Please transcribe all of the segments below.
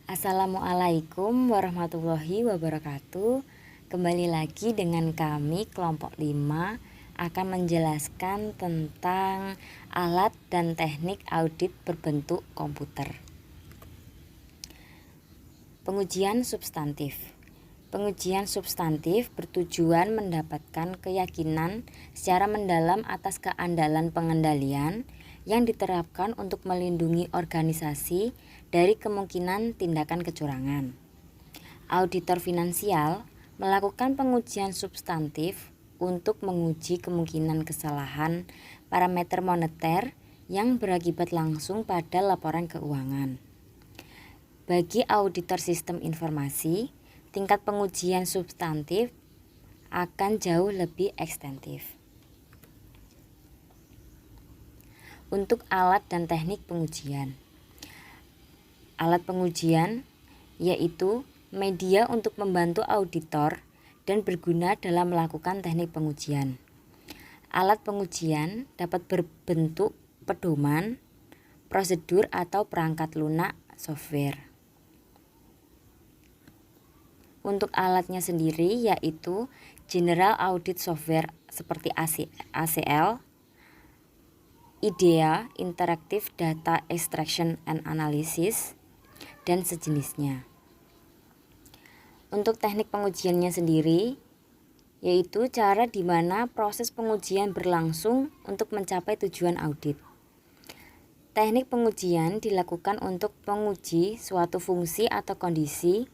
Assalamualaikum warahmatullahi wabarakatuh. Kembali lagi dengan kami kelompok 5 akan menjelaskan tentang alat dan teknik audit berbentuk komputer. Pengujian substantif. Pengujian substantif bertujuan mendapatkan keyakinan secara mendalam atas keandalan pengendalian yang diterapkan untuk melindungi organisasi dari kemungkinan tindakan kecurangan. Auditor finansial melakukan pengujian substantif untuk menguji kemungkinan kesalahan parameter moneter yang berakibat langsung pada laporan keuangan. Bagi auditor sistem informasi, tingkat pengujian substantif akan jauh lebih ekstensif. Untuk alat dan teknik pengujian. Alat pengujian yaitu media untuk membantu auditor dan berguna dalam melakukan teknik pengujian. Alat pengujian dapat berbentuk pedoman, prosedur atau perangkat lunak software. Untuk alatnya sendiri yaitu General Audit Software seperti ACL, IDEA Interactive Data Extraction and Analysis, dan sejenisnya. Untuk teknik pengujiannya sendiri, yaitu cara di mana proses pengujian berlangsung untuk mencapai tujuan audit. Teknik pengujian dilakukan untuk menguji suatu fungsi atau kondisi,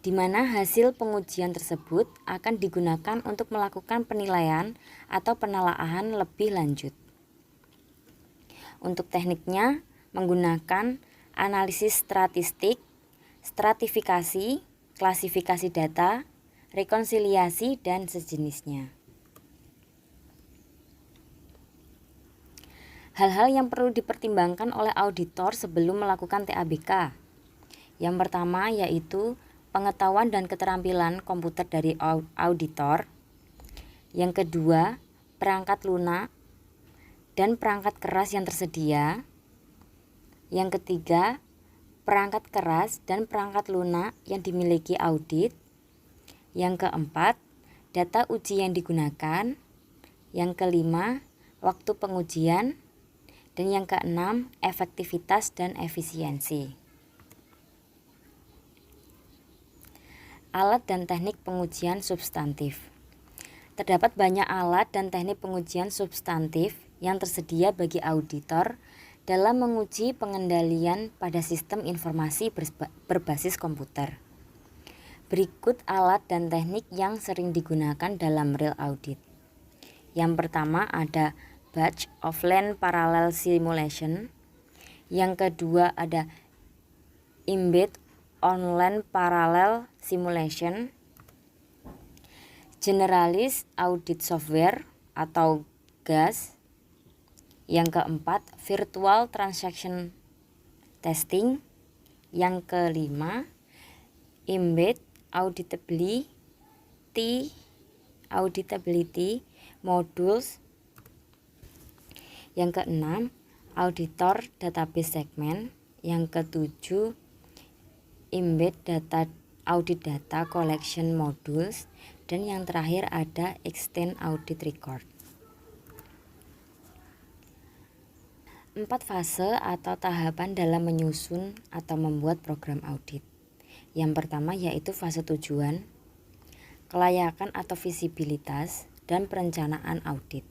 di mana hasil pengujian tersebut akan digunakan untuk melakukan penilaian atau penelaahan lebih lanjut. Untuk tekniknya menggunakan analisis statistik, stratifikasi, klasifikasi data, rekonsiliasi, dan sejenisnya. Hal-hal yang perlu dipertimbangkan oleh auditor sebelum melakukan TABK. Yang pertama yaitu pengetahuan dan keterampilan komputer dari auditor. Yang kedua, perangkat lunak dan perangkat keras yang tersedia. Yang ketiga, perangkat keras dan perangkat lunak yang dimiliki audit. Yang keempat, data uji yang digunakan. Yang kelima, waktu pengujian. Dan yang keenam, efektivitas dan efisiensi. Alat dan teknik pengujian substantif. Terdapat banyak alat dan teknik pengujian substantif yang tersedia bagi auditor dalam menguji pengendalian pada sistem informasi berbasis komputer. Berikut alat dan teknik yang sering digunakan dalam real audit. Yang pertama ada Batch Offline Parallel Simulation. Yang kedua ada Embed Online Parallel Simulation, Generalist Audit Software atau GAS. Yang keempat, Virtual Transaction Testing. Yang kelima, Embed Auditability Modules. Yang keenam, Auditor Database Segment. Yang ketujuh, Embed Audit Data Collection Modules. Dan yang terakhir ada Extend Audit Record. 4 fase atau tahapan dalam menyusun atau membuat program audit. Yang pertama yaitu fase tujuan, kelayakan atau visibilitas, dan perencanaan audit.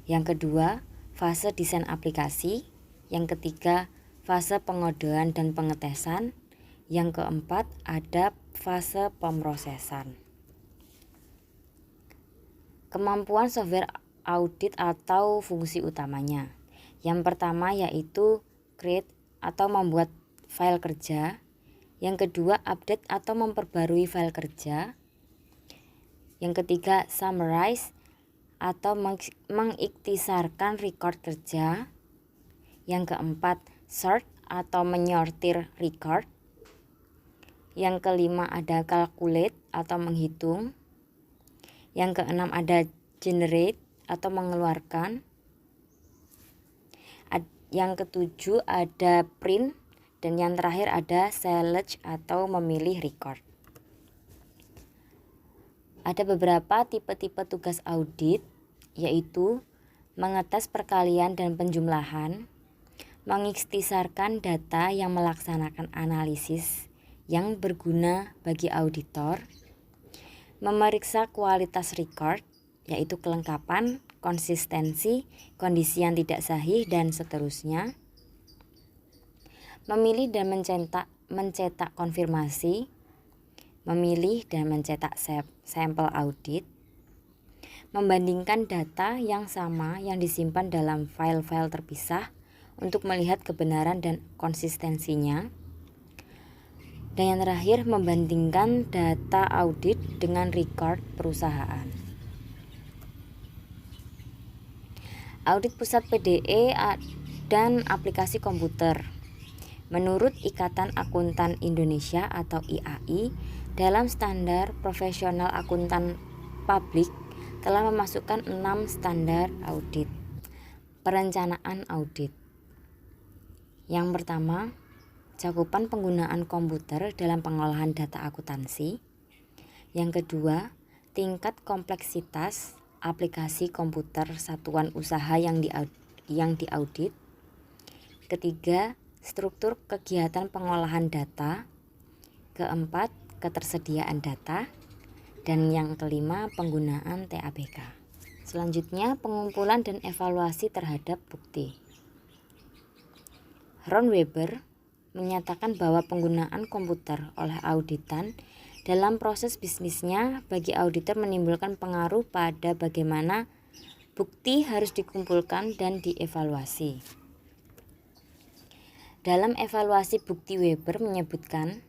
Yang kedua, fase desain aplikasi. Yang ketiga, fase pengodean dan pengetesan. Yang keempat, ada fase pemrosesan. Kemampuan software audit atau fungsi utamanya. Yang pertama yaitu create atau membuat file kerja. Yang kedua, update atau memperbarui file kerja. Yang ketiga, summarize atau mengikhtisarkan record kerja. Yang keempat, sort atau menyortir record. Yang kelima ada calculate atau menghitung. Yang keenam ada generate atau mengeluarkan. Yang ketujuh ada print Dan yang terakhir ada select atau memilih record. Ada beberapa tipe-tipe tugas audit, yaitu mengetes perkalian dan penjumlahan, mengikhtisarkan data yang melaksanakan analisis yang berguna bagi auditor, memeriksa kualitas record, yaitu kelengkapan, konsistensi, kondisi yang tidak sahih, dan seterusnya, memilih dan mencetak konfirmasi, memilih dan mencetak sampel audit, membandingkan data yang sama yang disimpan dalam file-file terpisah untuk melihat kebenaran dan konsistensinya. Dan yang terakhir, membandingkan data audit dengan record perusahaan. Audit pusat PDE dan aplikasi komputer. Menurut Ikatan Akuntan Indonesia atau IAI, dalam standar profesional akuntan publik telah memasukkan 6 standar audit. Perencanaan audit. Yang pertama, cakupan penggunaan komputer dalam pengolahan data akuntansi. Yang kedua, tingkat kompleksitas aplikasi komputer satuan usaha yang diaudit. Ketiga, struktur kegiatan pengolahan data. Keempat, ketersediaan data. Dan yang kelima, penggunaan TABK. Selanjutnya, pengumpulan dan evaluasi terhadap bukti. Ron Weber menyatakan bahwa penggunaan komputer oleh auditan dalam proses bisnisnya bagi auditor menimbulkan pengaruh pada bagaimana bukti harus dikumpulkan dan dievaluasi. Dalam evaluasi bukti, Weber menyebutkan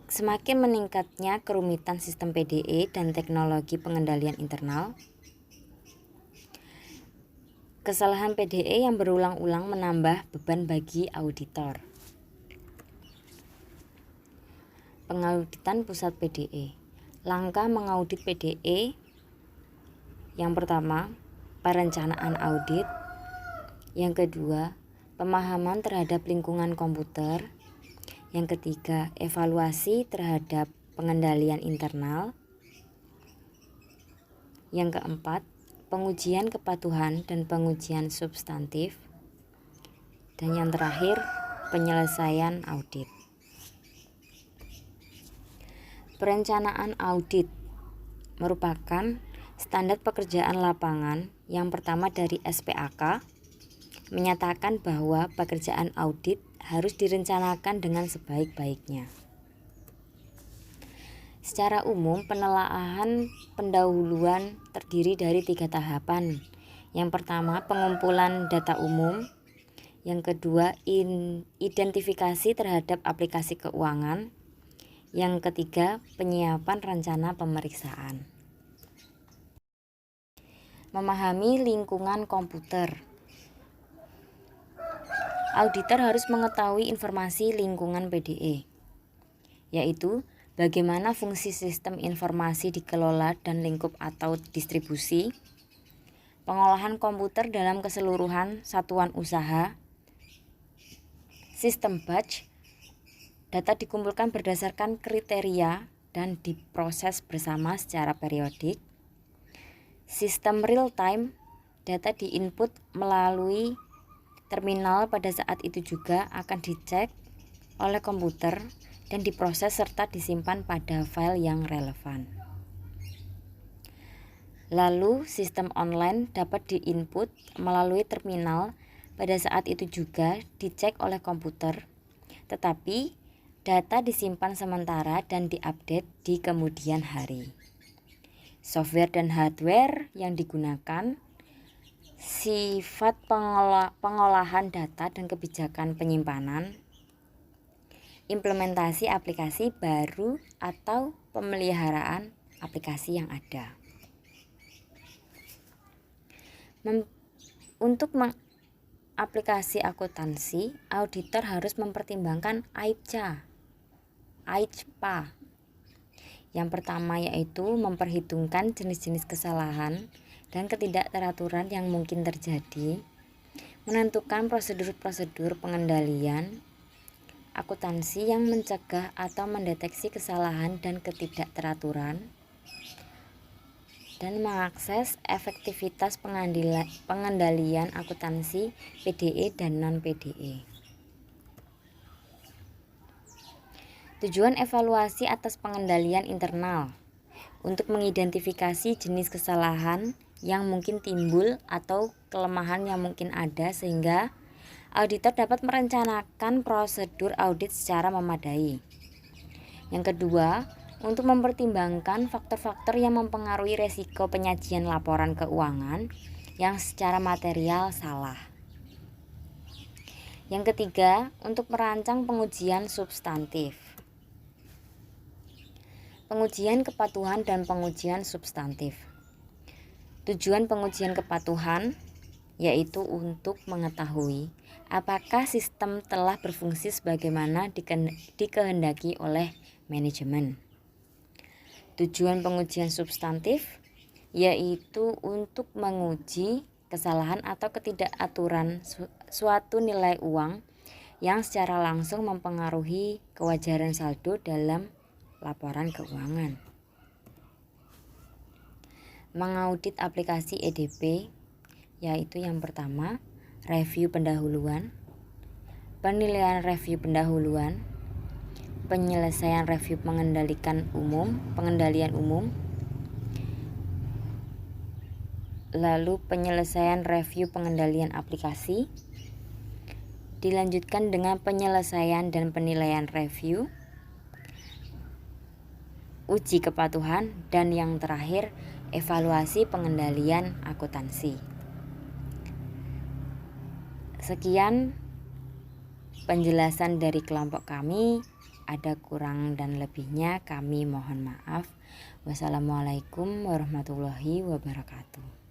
semakin meningkatnya kerumitan sistem PDE dan teknologi pengendalian internal, kesalahan PDE yang berulang-ulang menambah beban bagi auditor. Pengauditan pusat PDE. Langkah mengaudit PDE. Yang pertama, perencanaan audit. Yang kedua, pemahaman terhadap lingkungan komputer. Yang ketiga, evaluasi terhadap pengendalian internal. Yang keempat, pengujian kepatuhan dan pengujian substantif. Dan yang terakhir, penyelesaian audit. Perencanaan audit merupakan standar pekerjaan lapangan yang pertama dari SPAK, menyatakan bahwa pekerjaan audit harus direncanakan dengan sebaik-baiknya. Secara umum, penelaahan pendahuluan terdiri dari 3 tahapan. Yang pertama, pengumpulan data umum. Yang kedua, identifikasi terhadap aplikasi keuangan. Yang ketiga, penyiapan rencana pemeriksaan. Memahami lingkungan komputer. Auditor harus mengetahui informasi lingkungan PDE, yaitu bagaimana fungsi sistem informasi dikelola dan lingkup atau distribusi, pengolahan komputer dalam keseluruhan satuan usaha, sistem batch, data dikumpulkan berdasarkan kriteria dan diproses bersama secara periodik, sistem real time, data diinput melalui terminal pada saat itu juga akan dicek oleh komputer dan diproses serta disimpan pada file yang relevan. Lalu, sistem online dapat diinput melalui terminal pada saat itu juga dicek oleh komputer, tetapi data disimpan sementara dan diupdate di kemudian hari. Software dan hardware yang digunakan, sifat pengolahan data dan kebijakan penyimpanan, implementasi aplikasi baru atau pemeliharaan aplikasi yang ada. Untuk mengaplikasi akuntansi, auditor harus mempertimbangkan AIPA. Yang pertama yaitu memperhitungkan jenis-jenis kesalahan dan ketidakteraturan yang mungkin terjadi, menentukan prosedur-prosedur pengendalian, akuntansi yang mencegah atau mendeteksi kesalahan dan ketidakteraturan, dan mengakses efektivitas pengendalian akuntansi PDE dan non-PDE. Tujuan evaluasi atas pengendalian internal untuk mengidentifikasi jenis kesalahan yang mungkin timbul atau kelemahan yang mungkin ada sehingga auditor dapat merencanakan prosedur audit secara memadai. Yang kedua, untuk mempertimbangkan faktor-faktor yang mempengaruhi resiko penyajian laporan keuangan yang secara material salah. Yang ketiga, untuk merancang pengujian substantif. Pengujian kepatuhan dan pengujian substantif. Tujuan pengujian kepatuhan yaitu untuk mengetahui apakah sistem telah berfungsi sebagaimana dikehendaki oleh manajemen. Tujuan pengujian substantif yaitu untuk menguji kesalahan atau ketidakaturan suatu nilai uang yang secara langsung mempengaruhi kewajaran saldo dalam laporan keuangan. Mengaudit aplikasi EDP yaitu yang pertama, review pendahuluan, penilaian review pendahuluan, penyelesaian review pengendalian umum, lalu penyelesaian review pengendalian aplikasi, dilanjutkan dengan penyelesaian dan penilaian review, uji kepatuhan, dan yang terakhir evaluasi pengendalian akuntansi. Sekian penjelasan dari kelompok kami. Ada kurang dan lebihnya kami mohon maaf. Wassalamualaikum warahmatullahi wabarakatuh.